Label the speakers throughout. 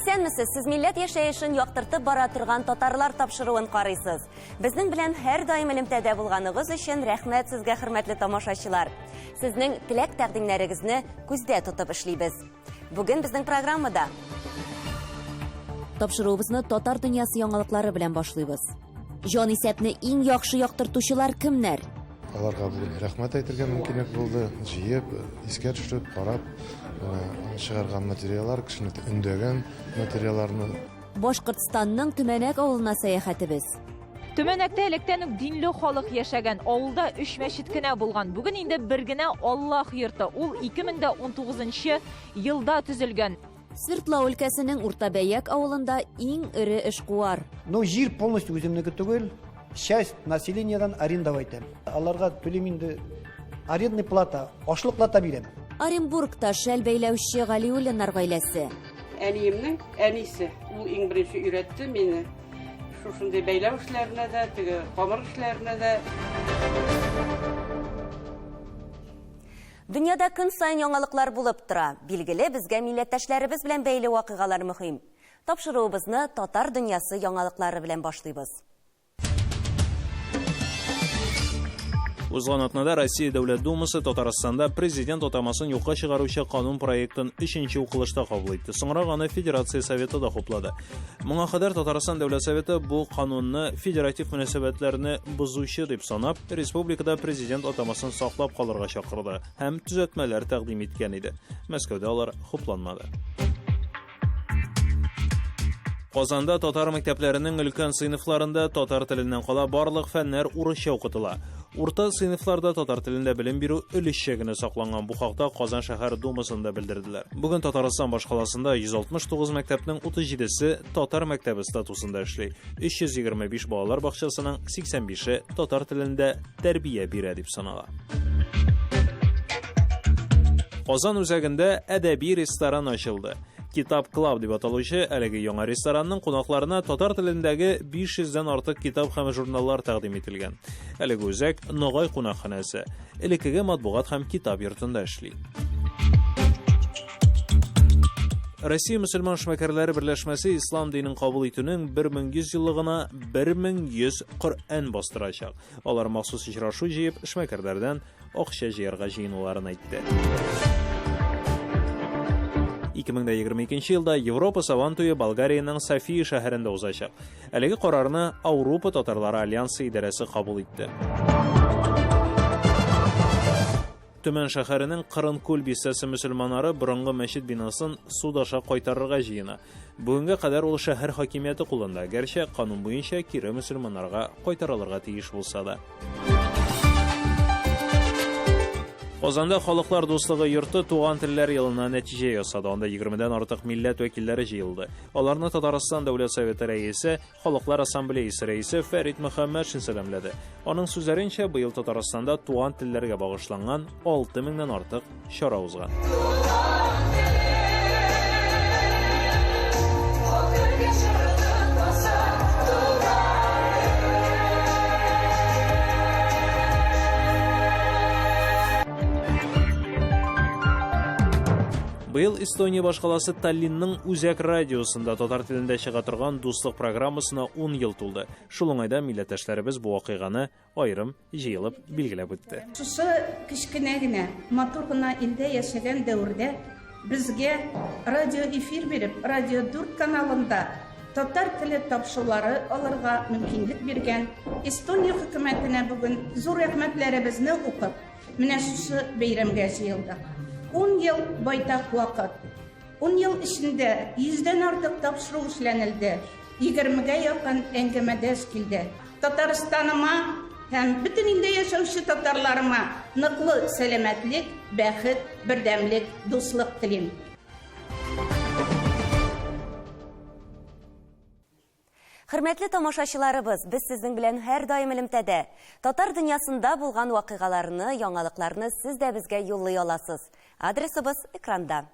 Speaker 1: Исәнмесез, сез милләт яшәешен яктыртып бара торган татарлар тапшыруын карыйсыз. Безнең белән һәр даим элемтәдә булганыгыз өчен рәхмәт сезгә, хөрмәтле тамашачылар. Сезнең теләк тәкъдимнәрегезне күздә тотып эшлибез. Бүген безнең программада тапшыруыбызны татар дөньясы яңалыклары белән башлыйбыз. Җан исәпне иң яхшы яктыртучылар кемнәр?
Speaker 2: Аларга рәхмәт әйтергә мөмкинлек булды. Җыеп, искә төшереп, карап, чыгарган материаллар, кешене өндәгән материалларны.
Speaker 1: Башкортстанның Төмәнәк авылына сәяхәтебез.
Speaker 3: Төмәнәктә электән үк динле халык яшәгән, авылда 3 мәчет кенә булган. Бүген инде бер генә Аллаһ йорты. Ул 2019 елда төзелгән.
Speaker 1: Свердлау өлкәсенең Уртабәяк авылында иң ире эшкуар.
Speaker 4: Җир полностью үземнеке түгел. Часть населениедан арендовать. Аларга төлим инде арендный плата, ашлык плата бирәм.
Speaker 1: Оренбургта шәл бәйләүче Галиуллиннар гаиләсе.
Speaker 5: Әниемнең әнисе, ул иң беренче өйрәтте мине. Шушындай бәйләү эшләренә дә, теге камыр эшләренә дә.
Speaker 1: Дөньяда көн сайын яңалыклар булып тора. Билгеле, безгә милләттәшләребез белән бәйле вакыйгалар мөһим. Тапшыруыбызны татар дөньясы яңалыклары белән башлыйбыз.
Speaker 6: Узган атнада Россия Дәүләт Думасы Татарстанда президент атамасын юкка чыгаручы канун проектын 3нче укылышта кабул итте. Соңрак аны Федерация Советы да хуплады. Моңа кадәр Татарстан Дәүләт Советы бу канунны федератив мөнәсәбәтләрне бозучы дип санап, республикада президент атамасын саклап калырга чакырды һәм төзәтмәләр тәкъдим иткән иде. Мәскәүдә алар хупланмады. Казанда татар мәктәпләренең өлкән сыйныфларында татар теленнән кала барлык фәннәр урысча укытыла. Урта сыйныфларда татар телендә белем бирү өлешчә генә сакланган. Бу хакта Казан шәһәр думасында белдерделәр. Бүген Татарстан башкаласында 169 мәктәпнең 37-се татар мәктәбе статусында эшли. 325 балалар бакчасының 85-е татар телендә тәрбия бирә дип санала. Казан үзәгендә әдәби ресторан ачылды. Китап Клаб дип аталучы әлеге яңа ресторанның кунакларына татар телендәге 500-дән артык китап һәм журналлар тәкъдим ителгән. Әлеге үзәк Ногай кунакханәсе, элеккеге матбугат һәм китап йортында эшли. Россия мөселман эшмәкәрләре берләшмәсе ислам динен кабул итүнең 1100 еллыгына 1100 Коръән бастырачак. Алар махсус очрашу җыеп эшмәкәрләрдән акча җыярга җыенуларын әйтте. 2022 елда Европа сабан туе Болгариянең София шәһәрендә узачак. Әлеге карарны Ауропа татарлары альянсы идарәсе кабул итте. Төмән шәһәренең Кырынкүл бистәсе мөселманнары борынгы мәчет бинасын судаша кайтарырга җыена. Бүгенгә кадәр ул шәһәр хакимияте кулында, гәрчә канун буенча кире мөселманнарга кайтарылырга тиеш булса да. Казанда халыклар дуслыгы йорты туган телләр елына нәтиҗә ясады. Анда 20-дән артык милләт вәкилләре җыелды. Аларны Татарстан Дәүләт Советы рәисе, Халыклар ассамблеясе рәисе Фәрит Мөхәммәтшин сәламләде. Аның сүзләренчә, быел Татарстанда туган телләргә багышланган 6000-дән артык чара узган. Быел Эстония башкаласы Таллинның үзәк радиосында татар телендә чыга торган дуслык программасына 10 ел тулды. Шул уңайда милләттәшләребез бу вакыйганы аерым җыелып билгеләп үтте.
Speaker 7: Шушы кичкенә генә матур гына илдә яшәгән дәврдә безгә радио эфир биреп, Радио 4 каналында татар теле тапшырулары алырга мөмкинлек биргән Эстония хөкүмәтенә бүген зур рәхмәтләребезне укып, менә шушы бәйрәмгә җыелдык. 10 ел байтак вакыт. 10 ел эчендә 100-дән артык тапшыру эшләнелде. 20-гә якын әңгәмәдәш килде. Татарстаныма һәм бөтен илдә яшәүче татарларыма ныклы сәламәтлек, бәхет, бердәмлек, дуслык телим.
Speaker 1: Хөрмәтле тамашачыларыбыз, без сезнең белән һәр даим элемтәдә. Татар дөньясында булган вакыйгаларны, яңалыкларны сез дә безгә юллый аласыз. Адресыбыз экранда.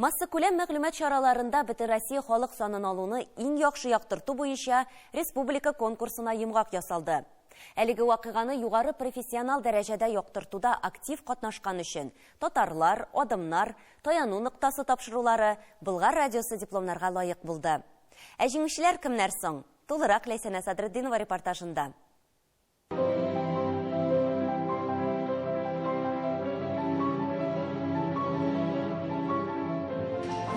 Speaker 1: Массакүләм мәгълүмат чараларында Бөтен Россия халык санын алуны иң яхшы яктырту буенча республика конкурсына йомгак ясалды. Әлеге вакыйганы югары профессионал дәрәҗәдә яктыртуда актив катнашкан өчен татарлар, адымнар, таяну ноктасы тапшырулары Болгар радиосы дипломнарга лаек булды. Ә җиңүчеләр кемнәр соң? Тулырак Ләйсәнә Садретдинова репортажында.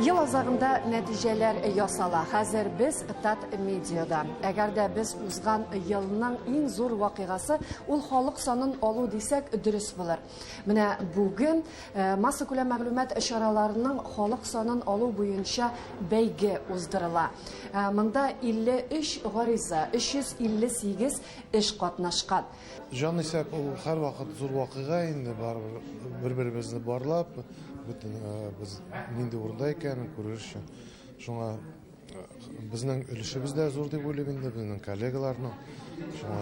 Speaker 8: Ел азагында нәтиҗәләр ясала. Хәзер без Тат медиада. Әгәр дә без узган елның иң зур вакыйгасы ул халык санын алу дисәк дөрес булыр. Менә бүген масса күләм мәгълүмат чараларының халык санын алу буенча бәйге уздырыла. Монда 53 гариза, 358 эш катнашкан.
Speaker 2: Җан исәп ул һәрвакыт зур вакыйга инде бар бер-беребезне барлап biz нинди урында икәнен күрер өчен. Шуңа безнең өлешебез дә зур дип уйлыйм инде безнең коллегаларның. Шуңа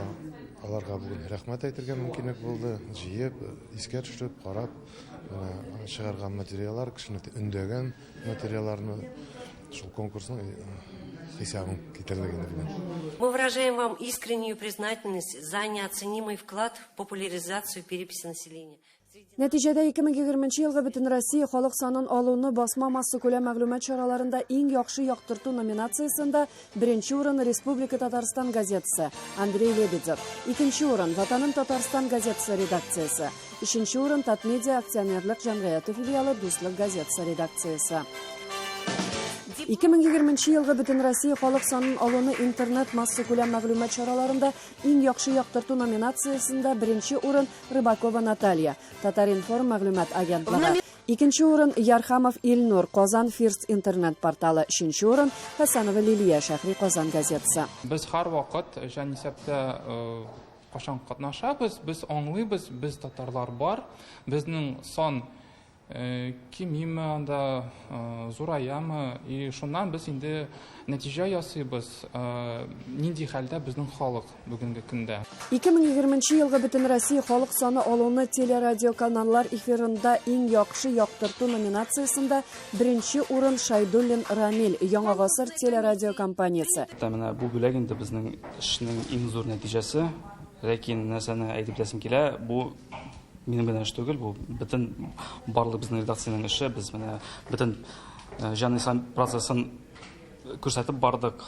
Speaker 2: аларга бүген рәхмәт әйтергә мөмкинлек булды. Җыеп, искә төшереп, карап, чыгарган материаллар, кешене өндәгән материалларны шул конкурсның хисабын китерлегенде белән.
Speaker 9: Мы выражаем вам искреннюю признательность за неоценимый вклад в популяризацию переписи населения.
Speaker 8: Нәтиҗәдә 2020 елгы бөтен Россия халык санын алуны басма масса күләм мәгълүмат чараларында иң яхшы яктырту номинациясендә беренче урын Республика Татарстан газетасы Андрей Лебедев, икенче урын Ватаным Татарстан газетасы редакциясе, өченче урын Тат медиа акционерлык җәмгыяте филиалы Дуслык газетасы редакциясе. 2020 елгы бөтен Россия халык санын алуны интернет масса күләм мәгълүмат чараларында иң яхшы яктырту номинациясендә беренче урын Рыбакова Наталья, Татар-информ мәгълүмат агентлыгы. Икенче урын Ярхамов Илнур, Казан Фирст интернет порталы. Өченче урын Хәсәнова Лилия, Шәһри Казан газетасы.
Speaker 10: Без һәрвакыт җанисәптә кашан катнашабыз, без аңлыйбыз, без татарлар бар, безнең сан кимиме анда зураямы, и шуннан без инде нәтиҗә ясыйбыз, нинди хәлдә безнең халык бүгенге көндә.
Speaker 8: 2020 елгы бөтен Россия халык саны алуны телерадиоканаллар эфирында иң яхшы яктырту номинациясендә беренче урын Шайдуллин Рамил, Яңа гасыр телерадиокомпаниясе.
Speaker 11: Менә бу бүләк инде безнең эшнең иң зур нәтиҗәсе, ләкин нәрсәне әйтеп беләсем килә, бу минем генә эш түгел, бу бөтен барлык безнең редакциянең эше, без менә бөтен җанисәп процессын күрсәтеп бардык.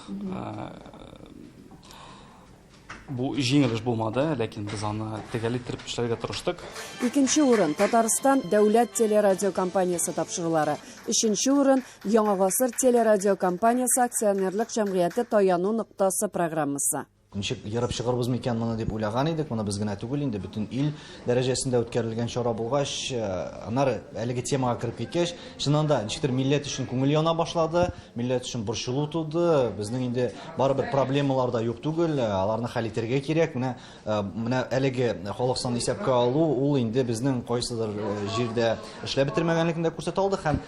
Speaker 11: Бу җиңел эш булмады, ләкин без аны төгәл итеп эшләргә тырыштык.
Speaker 8: Икенче урын Татарстан дәүләт телерадиокомпаниясе тапшырулары. Өченче урын Яңа гасыр телерадиокомпаниясе акционерлык җәмгыяте Таяну ноктасы программасы.
Speaker 12: Ничек ярып чыгарбыз микән моны дип уйлаган идек. Моны без генә түгел инде бөтен ил дәрәҗәсендә үткәрелгән чара булгач, аннары әлеге темага кирип киткәч, чыннан да ничектер милләт өчен күңел яна башлады, милләт өчен борчылу туды. Безнең инде барыбер проблемалар да юк түгел, аларны хәл итәргә кирәк. Менә әлеге халык санын исәпкә алу, ул инде безнең кайсыдыр җирдә эшләп бетермәгәнлеген дә күрсәтә алды һәм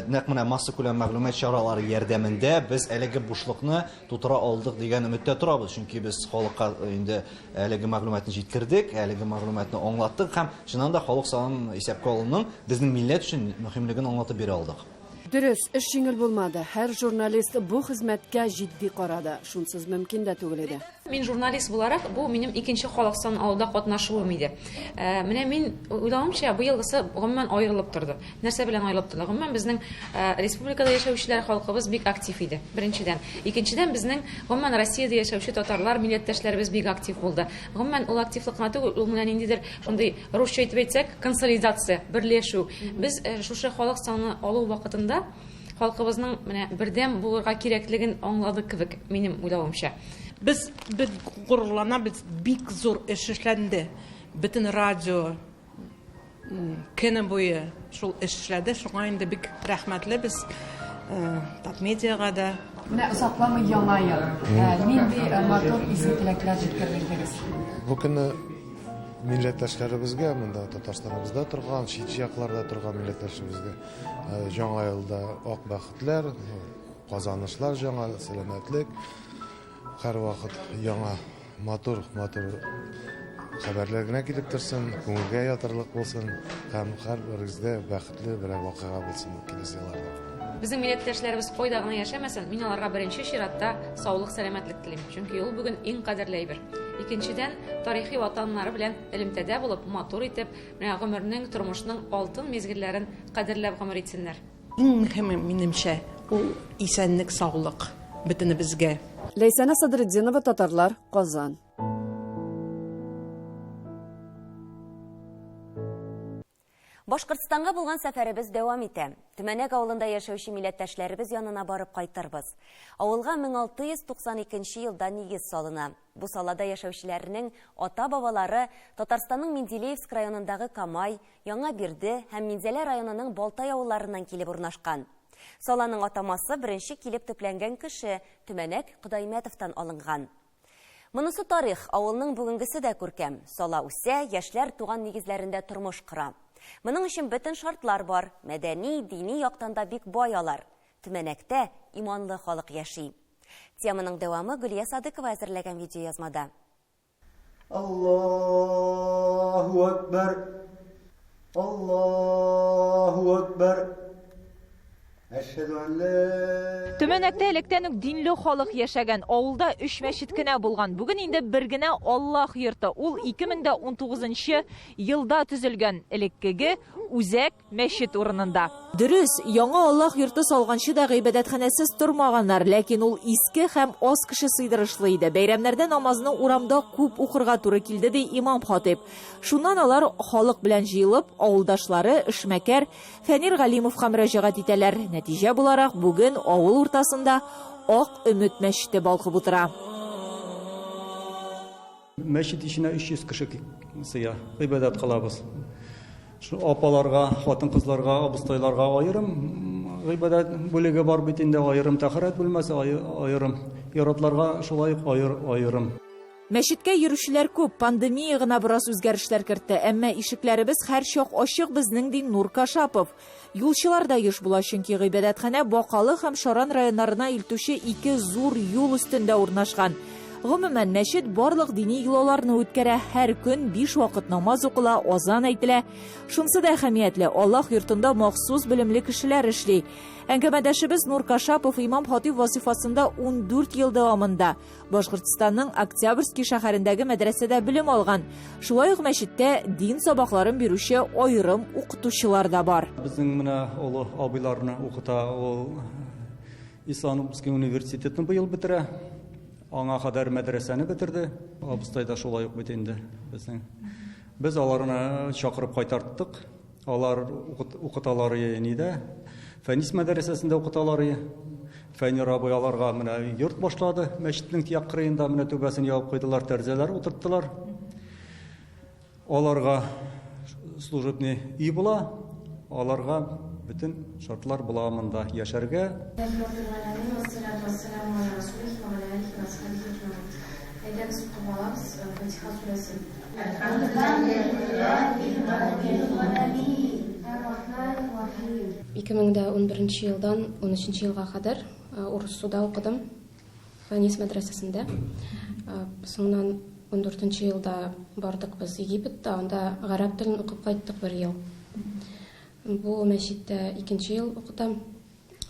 Speaker 12: нәкъ менә масса күләм мәгълүмат чаралары ярдәмендә без әлеге бушлыкны тутыра алдык дигән өметтә торабыз. Чөнки без халыкка инде әлеге мәгълүматны җиткердек, әлеге мәгълүматны аңлаттык һәм чыннан да халык санын исәпкә алуның безнең милләт өчен мөһимлеген аңлатып бирә алдык.
Speaker 8: Дөрес, эш җиңел булмады. Һәр журналист бу хезмәткә җитди карады. Шунсыз мөмкин дә түгел иде.
Speaker 13: Мин журналист буларак, бу минем икенче халык сан алуда катнашуым иде. Менә мин уйлаганча, бу елгысы гомумән аерылып торды. Нәрсә белән аерылып торды? Гомумән безнең республикада яшәүчеләр халкыбыз бик актив иде. Беренчедән, икенчедән безнең гомумән Россиядә яшәүче татарлар, милләттәшләребез бик актив булды. Гомумән ул активлыкны түгел, ул менә ниндидер шундый русча әйтеп әйтсәк, консолидация, берләшү. Без шушы халык саны алу вакытында халкыбызның менә бердәм булырга кирәклеген аңладык кебек, минем уйлавымча.
Speaker 14: Biz gururlanabız, bik zor iş işlendi. Bütün radyo kene boyu şol işledi. Şuna indi bik rahmetli biz Tat mediaga da.
Speaker 8: Менә озакламый яңа ел. Нинди мотор изгелекләр җиткердегез?
Speaker 2: Бу көнне милләттәшләребезгә, монда Татарстаныбызда торган, чит якларда торган милләттәшләребезгә яңа елда ак бәхетләр, казанышлар, яңа сәламәтлек, һәрвакыт яңа матур хәбәрләр генә килеп торсын, күңелгә ятырлык булсын һәм һәрберегездә бәхетле бер вакыйга булсын киләсе елларда.
Speaker 13: Безнең милләттәшләребез кайда гына яшәмәсен, мин аларга беренче чиратта саулык, сәламәтлек телим. Чөнки ул бүген иң кадерле әйбер. Икенчедән, тарихи ватаннары белән элемтәдә булып, матур итеп, менә гомернең, тормышның алтын мизгелләрен кадерләп гомер итсеннәр.
Speaker 14: Иң мөһиме минемчә ул исәнлек, саулык бөтенебезгә.
Speaker 8: Ләйсәнә Садретдинова, Татарлар, Казан.
Speaker 1: Башкортстанга булган сәфәребез дәвам итә. Төмәнәк авылында яшәүче милләттәшләребез янына барып кайтырбыз. Авылга 1692 елда нигез салына. Бу салада яшәүчеләрнең ата-бабалары Татарстанның Менделеевск районындагы Камай, Яңа-Бирде һәм Минзәлә районының Балтай авылларыннан килеп урнашкан. Саланың атамасы беренче килеп төпләнгән кеше Төмәнәк Кодаймәтовтан алынган. Монысы тарих, авылның бүгенгесе дә күркәм. Сала үсә, яшьләр туган нигезләрендә тормыш кыра. Моның өчен бөтен шартлар бар. Мәдәни, дини яктан да бик бай алар. Төмәнәктә иманлы халык яши. Теманың дәвамы Гөлия Садыкова әзерләгән видеоязмада.
Speaker 15: Аллаху акбар. Аллаху акбар.
Speaker 3: Төмәнәктә электән үк динле халык яшәгән, авылда 3 мәчет кенә булган. Бүген инде бер генә Аллах йорты. Ул 2019 елда төзелгән, элеккеге Үзәк мәчет урынында. Дөрес, яңа Аллах йорты салганчы да гыйбадәтханәсез тормаганнар, ләкин ул иске һәм аз кеше сыйдырышлы иде. Бәйрәмнәрдә намазны урамда күп укырга туры килде ди имам хатип. Шуннан алар халык белән җыелып, авылдашлары эшмәкәр Фәнир Галимовка мөрәҗәгать итәләр. Нәтиҗә буларак бүген авыл уртасында Ак Өмет мәчете балкып утыра.
Speaker 4: Мәчет ишенә 300 кеше сыя, гыйбадәт кылабыз. Шу апаларга, хатын-кызларга, абыстайларга аерым гыйбадәт бүлеге бар бит инде, аерым тәһарәт бүлмәсе, аерым яратларга шулай аерым.
Speaker 3: Мәчеткә йөрүчеләр күп, пандемия гына бераз үзгәрешләр кертте, әмма ишекләребез һәр чак ачык безнең ди Нур Кашапов. Юлчылар да еш була, чөнки гыйбадәтханә Бакалы һәм Шаран районнарына илтүче 2 зур юл өстендә урнашкан. Гомумән, мәчет барлык дини йолаларны үткәрә, һәр көн 5 вакыт намаз укыла, азан әйтелә. Шунсы да әһәмиятле, Аллах йортында махсус белемле кешеләр эшли. Әңгәмәдәшебез Нур Кашапов имам хатип вазифасында 14 ел дәвамында Башкортстанның Октябрьский шәһәрендәге мәдрәсәдә белем алган. Шулай ук мәчеттә дин сабакларын бирүче аерым укытучылар да бар.
Speaker 4: Безнең менә олы абыйларны укыта, ул Исламский университетны быел бетерә. Аңа кадәр мәдрәсәне бетерде. Абыстайда шулай ук бит инде безнең. Без аларны чакырып кайтарттык. Алар укыталар нидә? Фәнис мәдрәсәсендә укыталар. Фәнир абый аларга менә йорт башлады. Мәчетнең тияк кырыенда менә түбәсен ябып куйдылар, тәрзәләр утырттылар. Аларга служебный үй була. Аларга bütün şartlar bulamında yaşarga.
Speaker 16: Yıldan 13 yılga kadar Urussu'da okudum. Фәнис мәдрәсәсендә. Соңнан 14 yılda бардык без Египетта, анда гарәп телен укып кайттык 1 ел. Бу мәчеттә 2 ел укытам.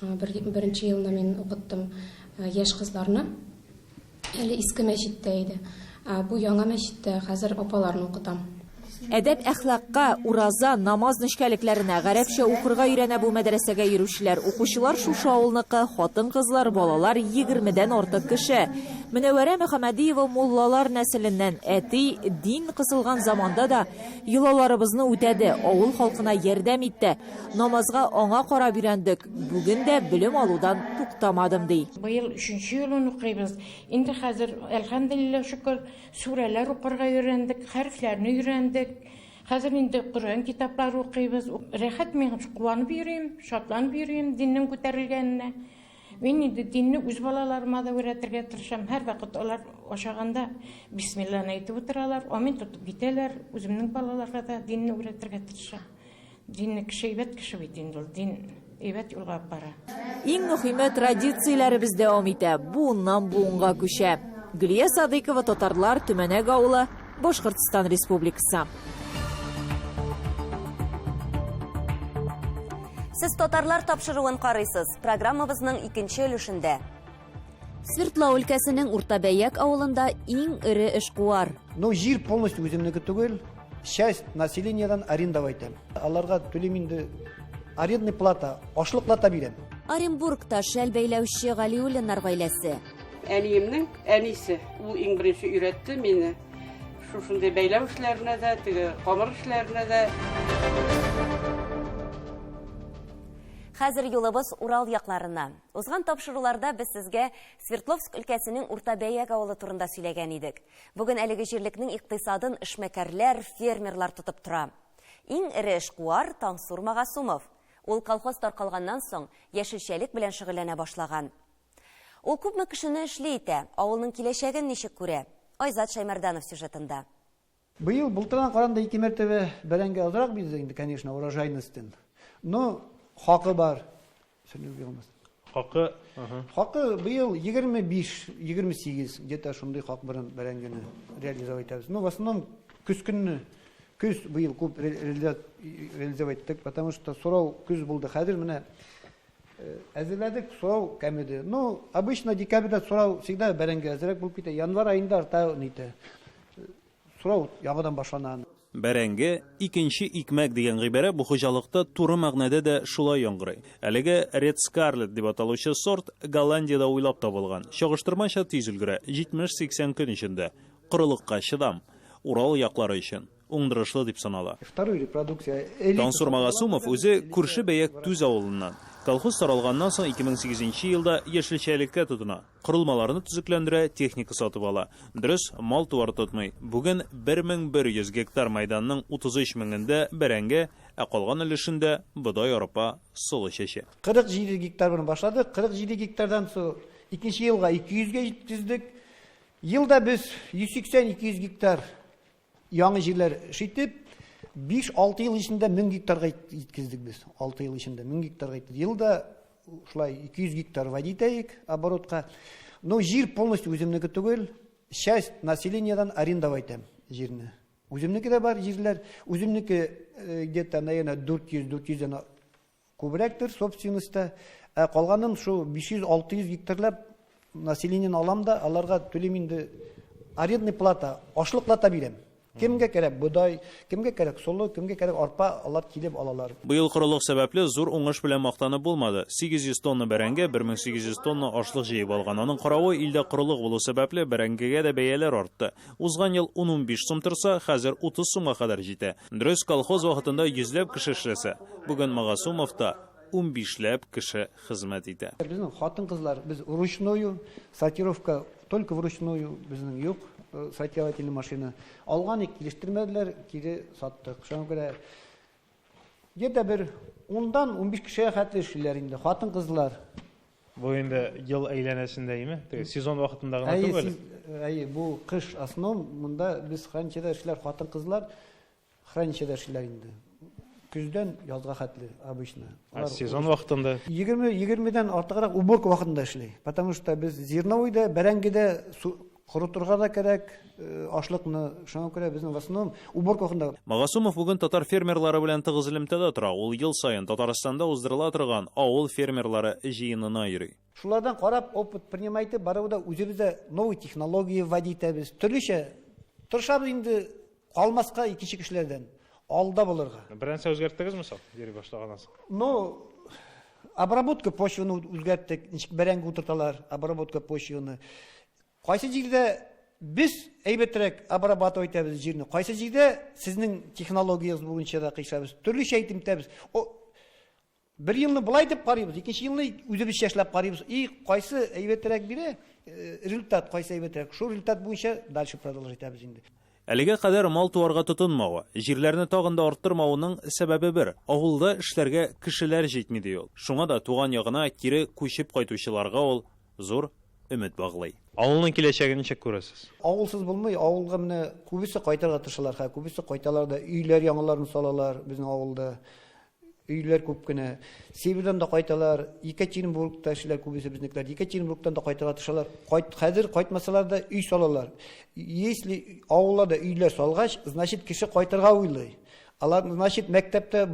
Speaker 16: Беренче елны мин укыттым яшь кызларны. Әле иске мәчеттә иде. Бу яңа мәчеттә хәзер апаларны укытам.
Speaker 3: Әдәп әхлакка, ураза, намаз нечкәлекләренә, гарәпчә укырга өйрәнә бу мәдрәсәгә йөрүчеләр. Укучылар шушы авылныкы, хатын-кызлар, балалар 20дән артык кеше. Мөнәвәрә Мөхәммәдиева муллалар нәселеннән, әти дин кысылган заманда да йолаларыбызны үтәде, авыл халкына ярдәм итте. Намазга аңа карап өйрәндек. Бүген дә белем алудан туктамадым ди.
Speaker 17: Быел 3нче елын укыйбыз. Инде хәзер әлхәмдулилла шөкер сүрәләр укырга өйрәндек, хәрефләрне өйрәндек. Хәзер инде Коръән китаплары укыйбыз. Рәхәт мин куанып йөрим, шатланып йөрим диннең күтәрелгәненә. Мин инде динне үз балаларыма да өйрәтергә тырышам. Һәр вакыт алар ашаганда бисмиллаһны әйтеп утыралар, амин тотып китәләр. Үземнең балаларга да динне өйрәтергә тырышам. Динне кешәйбәт кеше бит инде ул. Дин әйбәт юлга бара.
Speaker 3: Иң мөһиме традицияләребез дәвам итә. Буыннан буынга күчә. Гөлия Садыкова, Татарлар, Төмәнәк авылы, Башкортстан Республикасы.
Speaker 1: Сез татарлар тапшыруын карыйсыз. Программабызның 2нче өлешендә. Свердлау өлкәсенең Уртабәяк авылында иң ире эшкуар.
Speaker 18: Но жир полностью үземнеке түгел, часть населениедан арендовать. Аларга төлем инде арендный плата, ашлык плата бирәм.
Speaker 1: Оренбургта шәл бәйләүче Галиуллиннар гаиләсе.
Speaker 5: Әниемнең әнисе, ул иң беренче өйрәтте мине. Шушындай бәйләү эшләренә дә, теге камыр эшләренә дә.
Speaker 1: Хәзер юлыбыз Урал якларына. Узган тапшыруларда без сезгә Свердловск өлкәсенең Уртабәяк авылы турында сөйләгән идек. Бүген әлеге җирлекнең икътисадын эшмәкәрләр, фермерлар тотып тора. Иң ире эшкуар Тансур Магасумов. Ул колхоз таркалганнан соң яшелчәлек белән шөгыльләнә башлаган. Ул күпме кешене эшли итә, авылның киләчәген ничек күрә? Айзат Шаймарданов сюжетында.
Speaker 18: Быел былтырдан караганда 2 мәртәбә бәрәңге азрак бирде инде, конечно, урожайностен. Но хакы бар. Хакы быел 25-28 где-то шундый хак белән бәрәңгене реализовать итәбез. Ну, в основном күз быел күп реализовать иттек, потому что сорау күз булды. Хәзер менә әзерләдек, сорау кәмеде. Ну, обычно декабрьдә сорау всегда бәрәңге әзрәк булып китә. Январь айында арта нитә. Сорау яңадан башлана.
Speaker 6: Бәрәңге, икенче икмәк дигән гыйбарә бу хуҗалыкта туры мәгънәдә дә шулай яңгырый. Әлеге Red Scarlet дип аталучы сорт Голландиядә уйлап табылган. Чагыштырмача тиз өлгерә, 70-80 көн эчендә. Корылыкка чыдам. Урал яклары өчен уңдырышлы дип санала. Тансур Магасумов үзе күрше Бәяк Түз авылыннан. Колхоз таралганнан соң 2008 елда яшелчәлеккә тотына. Корылмаларны төзекләндерә, техника сатып ала. Дөрес, мал туар тотмый. Бүген 1100 гектар майданның 33 меңендә бәрәңге, ә калган өлешендә бодай, арпа, солы чәче.
Speaker 18: 47 гектар белән башладык. 47 гектардан соң 2нче елга 200-гә җиткездек. Елда без 180-200 гектар яңа җирләр шитеп 5-6 ел içinde 1000 гектарга җиткездек без. 6 ел içinde 1000 гектарга җиткез. Елда шулай 200 гектар водитәек оборотка. Но җир полностью үземнеке түгел, часть населениедан арендовать итәм җирне. Үземнеке дә бар җирләр, үземнеке где-то наверное 400-400 күбрәктер собственностьта. Калганын шу 500-600 гектарлап населениедән алам да, аларга төлем инде арендный плата, ашлык плата бирәм. Кемгә кирәк бодай, кемгә кирәк солы, кемгә кирәк арпа, алар килеп алалар.
Speaker 6: Быел корылык сәбәпле зур уңыш белән мактанып булмады. 800 тонна бәрәңге, 1800 тонна ашлык җыеп алган. Аның каравы илдә корылык булу сәбәпле бәрәңгегә дә бәяләр артты. Узган ел 10-15 сум торса, хәзер 30 сумга кадәр җитә. Дөрес, колхоз вакытында 100ләп кеше эшләсә, бүген Магасумовта 15ләп кеше хезмәт итә.
Speaker 18: Безнең хатын-кызлар, без ручную, сортировка только вручную безнең юк. Сортировательная машина. Алган килештермәделәр, кире саттык. Шуңа күрә где-то бер 10-15 кешегә хәтле эшләр инде. Хатын-кызлар.
Speaker 19: Бу инде ел әйләнәсендәме? Сезон вакытында гына түгел.
Speaker 18: Бу кыш основ, монда без хранчыда эшләр, хатын-кызлар хранчыда эшләр инде. Күздән язга хәтле обычно.
Speaker 19: Сезон вакытында
Speaker 18: 20-дән артыграк уборка вакытында эшли. Потому что без зерновойда, бәрәңгедә Құрытырға да кәрәк, ашлыкны, шуңа күрә безнең в основном уборка вакытында.
Speaker 6: Магасумов бүген татар фермерлары белән тыгыз элемтәдә тора. Ул ел сайын Татарстанда уздырыла торган авыл фермерлары җыенына йөри.
Speaker 18: Шулардан карап, опыт принимайтып, баруда үзебездә новый технология вводить итәбез. Төрлечә тырышабыз инде калмаска икенче кешеләрдән, алда булырга.
Speaker 19: Беренче үзгәрттегезме сал, йөри башлаганнан соң?
Speaker 18: Ну, обработка почваны үзгәрттек, ничек бәрәңге утырталар, обработка почваны. Кайсы җирдә без әйбәтрәк обрабатывать итәбез җирне, кайсы җирдә сезнең технологиягыз буенча да кыйшабыз, төрлечә әйтеп итәбез. Бер елны булай дип карыйбыз, икенче елны үзебезчә эшләп карыйбыз. Кайсы әйбәтрәк бирә, результат кайсы әйбәтрәк, шул результат буенча дальше продолжать итәбез инде.
Speaker 6: Әлегә кадәр мал туарга тотынмавы, җирләрне тагын да арттырмавының сәбәбе бер. Авылда эшләргә кешеләр җитми ди ул. Шуңа да туган ягына кире күчеп кайтучыларга ул зур өмет баглый.
Speaker 19: Авылның киләчәген ничек күрәсез?
Speaker 18: Авылсыз булмый, авылга менә күбесе кайтырга тырышалар, күбесе кайталар да, өйләр яңаларын салалар безнең авылда. Өйләр күп кенә. Сибирдан да кайталар, Екатеринбургта эшләр күбесе безнекеләр. Екатеринбургтан да кайтырга тырышалар. Хәзер кайтмасалар да өй салалар. Если авылларда өйләр салгач, значит кеше кайтырга уйлый. Алар значит мәктәптә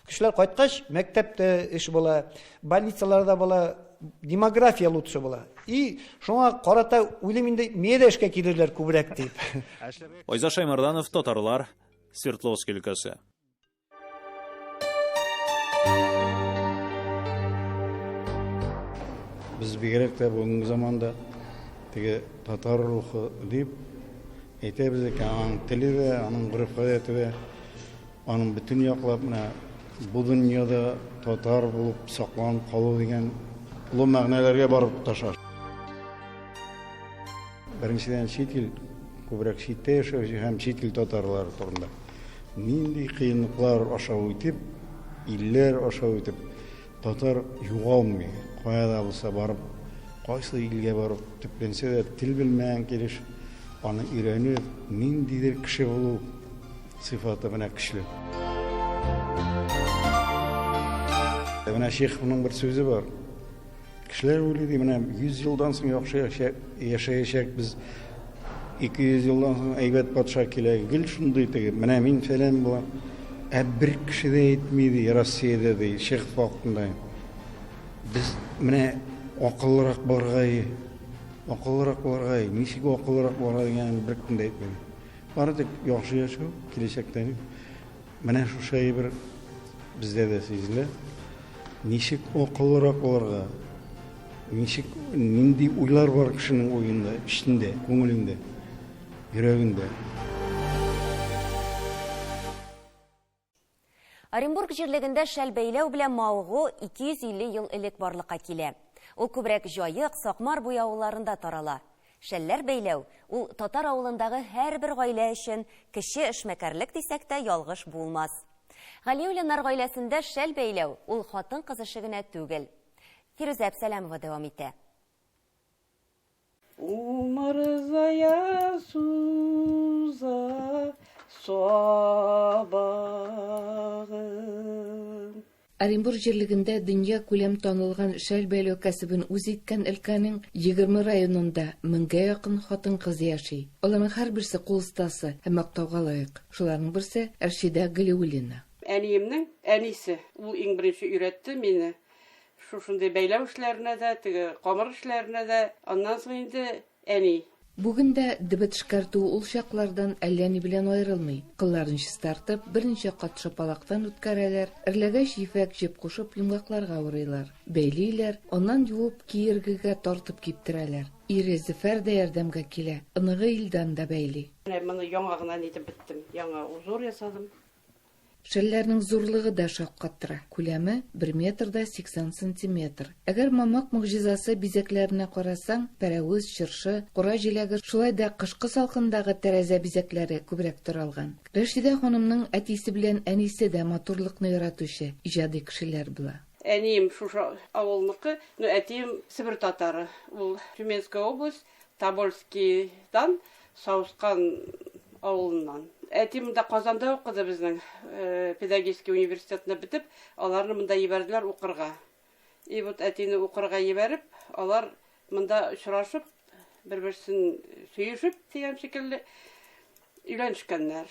Speaker 18: кешеләр кайткач, мәктәптә эш була, больницаларда була, демография лучше була. И шуңа карата уйлыйм инде мие дә эшкә килерләр күбрәк дип.
Speaker 6: Айза Шаймарданов, Татарлар, Свердловск өлкәсе.
Speaker 20: Biz бигрәк тә бүгенге заманда теге татар рухы дип әйтәбез икән, аның теле дә, аның гореф-гадәте дә, аның бөтен яклап менә бу дөньяда татар булып сакланып калу дигән улы мәгънәләргә барып тоташа. Беренчедән чит ил, күбрәк читтә яшәүче һәм чит ил татарлары турында. Нинди кыенлыклар аша үтеп, илләр аша үтеп, татар югалмый. Кая да булса барып, кайсы илгә барып төпленсә дә тел белмәгән килеш, аны өйрәнеп, ниндидер кеше булу сыйфаты менә көчле. Менә Шейхның бер сүзе бар. Кешеләр уйлый ди, менә 100 елдан соң яхшы яшәячәк без, 200 елдан соң әйбәт патша килә, гел шундый теге, менә мин фәлән булам. Бер кеше дә әйтми ди, Россиядә ди, Шейх вакытында. Biz менә акыллырак баргай, ничек акыллырак барга дигән бер кем дә әйтмәде. Бары тик яхшы яшәү, киләчәктә. Менә шушы бер бездә дә сизелә. Ничек акыллырак барга, ничек нинди уйлар бар кешенең уенда, эчендә, күңелендә, йөрәгендә.
Speaker 1: Оренбург җирлегендә шәл бәйләү белән мавыгу 250 ел элек барлыкка килә. Ул күбрәк Җаек, Сакмар буй авылларында тарала. Шәлләр бәйләү ул татар авылындагы һәрбер гаилә өчен кече эшмәкәрлек дисәк тә ялгыш булмас. Галиуллиннар гаиләсендә шәл бәйләү ул хатын-кыз эше генә түгел. Фирүзә Әбсәләмова дәвам итә.
Speaker 5: Умырзая суза собагын.
Speaker 21: Оренбург җирлегендә дөнья күләм танылган шәл бәйләү кәсебен үз иткән өлкәнең 20 районында 1000-гә якын хатын-кыз яши. Аларның һәрберсе кул остасы һәм мактауга лаек. Шуларның берсе Әршидә Галиуллина.
Speaker 5: Әниемнең әнисе, ул иң беренче өйрәтте мине. Шушындай бәйләү эшләренә дә, теге камыр эшләренә дә, аннан соң инде әни.
Speaker 21: Бүген дә дебет эшкәртү ул чаклардан әллә ни белән аерылмый. Кылларын чистартып, берничә кат шапалактан үткәрәләр, эрләгәч ефәк җеп кушып йомгакларга урыйлар. Бәйлиләр, аннан юып киергегә тартып киптерәләр. Ире Зөфәр дә ярдәмгә килә. Ыныгы Илдан да бәйли.
Speaker 5: Моны яңа гына нитеп биттем. Яңа узор ясадым.
Speaker 21: Шәлләрнең зурлыгы да шаккаттыра. Күләме 1 метрда 80 сантиметр. Әгәр мамак мөгъҗизасы бизәкләренә карасаң, пәрәвез, чыршы, кура җиләге, шулай да кышкы салкындагы тәрәзә бизәкләре күбрәк таралган. Рәшидә ханымның әтисе белән әнисе дә матурлыкны яратучы, иҗади кешеләр була.
Speaker 5: Әнием шушы авылныкы, әтием Сибир татары. Ул Тюменская область, Тобольскийдан, Саускан авылыннан. Әтием монда Казанда укыды безнең педагогический университетны битеп, аларны монда ебәрделәр укырга. И вот әтине укырга ебәреп, алар монда очрашып, бер-берсен сөешеп дигән шикелле өйләнешкәннәр.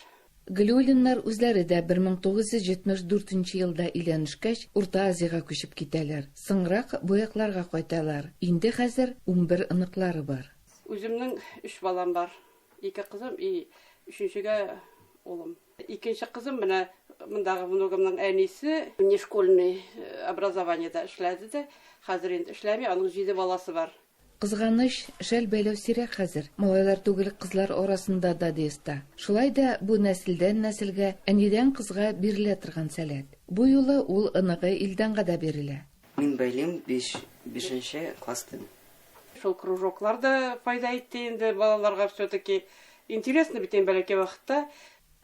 Speaker 21: Галиуллиннар үзләре дә 1974 елда өйләнешкәч, Урта Азиягә күчеп китәләр. Соңрак буякларга кайталар. Инде хәзер 11 ыныклары бар.
Speaker 5: Үземнең 3 балам бар. 2 кызым и 3-нчегә улым. 2нче кызым менә мондагы внугымның әнисе нешкольный образованиедә эшләде дә, хәзер инде эшләми, аның 7 баласы бар.
Speaker 21: Кызганыч, шәл бәйләү сирәк хәзер. Малайлар түгел кызлар арасында да диста. Шулай да бу нәселдән нәселгә, әнидән кызга бирелә торган сәләт. Бу юлы ул ыныгы Илданга да бирелә.
Speaker 22: Мин бәйлим 5нче класстан.
Speaker 5: Шул кружоклар да файда итте инде балаларга все-таки. Интересно бит бәләкәй вакытта.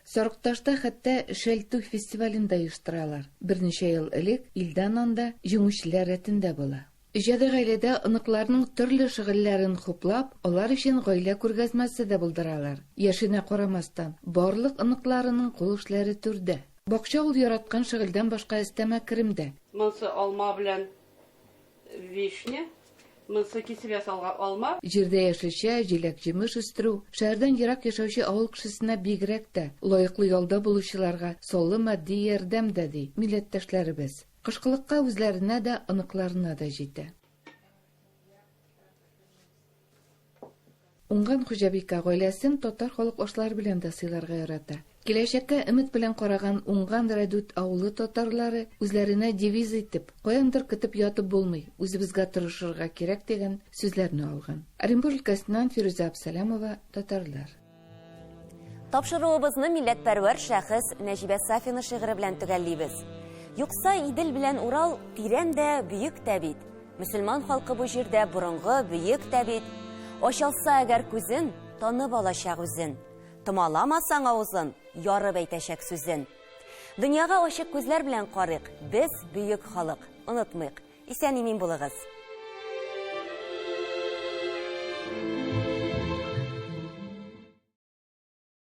Speaker 21: Сарыкташта хәтта шәлтү фестивален да оештыралар. Берничә ел элек Илдан анда җиңүчеләр рәтендә була. Иҗади гаиләдә ыныкларның төрле шөгыльләрен хуплап, алар өчен гаилә күргәзмәсе дә булдыралар. Яшенә карамастан, барлык ыныкларының кул эшләре түрдә. Бакча ул яраткан шөгыльдән башка эстәмә керемдә.
Speaker 5: Монсы алма белән вишня. Монсы кисеп ясалган алма.
Speaker 21: Җирдә яшелчә, җиләк җимеш үстерү, шәһәрдән ерак яшәүче авыл кешесенә бигрәк тә лаеклы ялда булучыларга саллы матди ярдәм дә ди милләттәшләребез. Кышкылыкка үзләренә дә, ыныкларына да җитә. Уңган хуҗабика гаиләсен татар халык ашлары белән дә сыйларга ярата. Киләчәккә өмет белән караган уңган Радут авылы татарлары үзләренә девиз итеп, каяндыр көтеп ятып булмый, үзебезгә тырышырга кирәк дигән сүзләрне алган. Оренбур өлкәсеннән Фируза Абсалямова, татарлар.
Speaker 1: Тапшыруыбызны милләтпәрвәр шәхес Нәҗибә Сафина шигыре белән төгәллибез. Юкса Идел белән Урал тирән дә бөек тә бит. Мөселман халкы бу җирдә борынгы бөек тә бит. Ачылса әгәр күзен, танып алачак үзен. Томаламасаң авызын, ярып әйтәчәк сүзен. Дөньяга ачык күзләр белән карыйк, без бөек халык, онытмыйк. Исән-имин булыгыз.